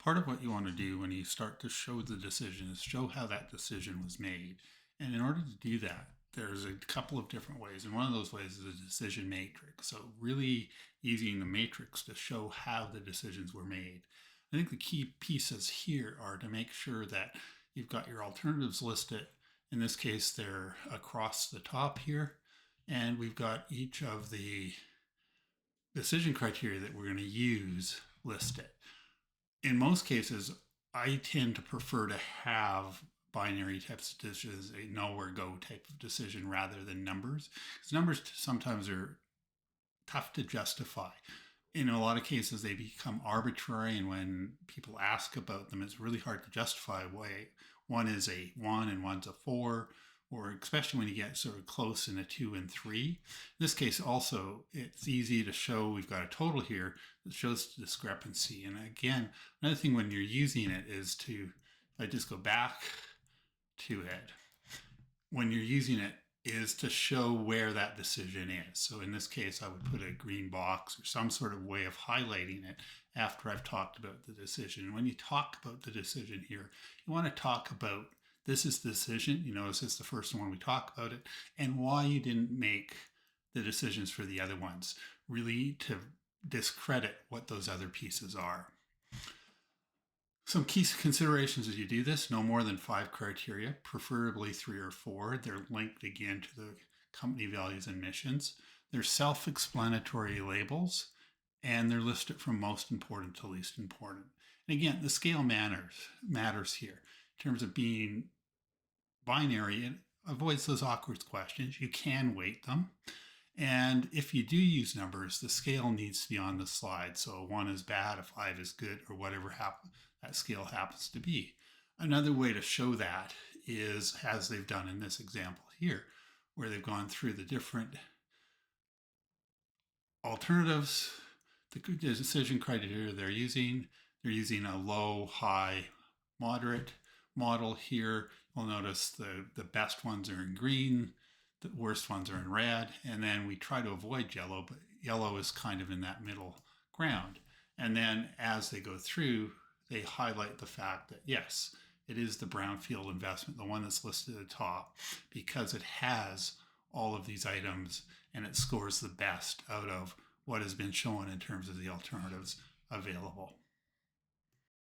Part of what you want to do when you start to show the decision is show how that decision was made. And in order to do that, there's a couple of different ways. And one of those ways is a decision matrix. So, really using the matrix to show how the decisions were made. I think the key pieces here are to make sure that you've got your alternatives listed. In this case, they're across the top here. And we've got each of the decision criteria that we're going to use listed. In most cases, I tend to prefer to have binary types of decisions, a nowhere go type of decision rather than numbers. Because numbers sometimes are tough to justify. In a lot of cases, they become arbitrary, and when people ask about them, it's really hard to justify why one is a 1 and one's a 4, or especially when you get sort of close in a 2 and 3. In this case, also, it's easy to show we've got a total here that shows the discrepancy. And again, another thing when you're using it is to, if I just go back to it, when you're using it, is to show where that decision is. So in this case, I would put a green box or some sort of way of highlighting it after I've talked about the decision. When you talk about the decision here, you want to talk about this is the decision. You notice it's the first one we talk about it, and why you didn't make the decisions for the other ones, really to discredit what those other pieces are. Some key considerations as you do this: no more than 5 criteria, preferably 3 or 4. They're linked again to the company values and missions. They're self-explanatory labels, and they're listed from most important to least important. And again, the scale matters here. In terms of being binary, it avoids those awkward questions. You can weight them. And if you do use numbers, the scale needs to be on the slide. So 1 is bad, a 5 is good, or whatever that scale happens to be. Another way to show that is as they've done in this example here, where they've gone through the different alternatives, the decision criteria they're using. They're using a low, high, moderate model here. You'll notice the best ones are in green, the worst ones are in red, and then we try to avoid yellow, but yellow is kind of in that middle ground. And then as they go through, they highlight the fact that yes, it is the brownfield investment, the one that's listed at the top, because it has all of these items and it scores the best out of what has been shown in terms of the alternatives available.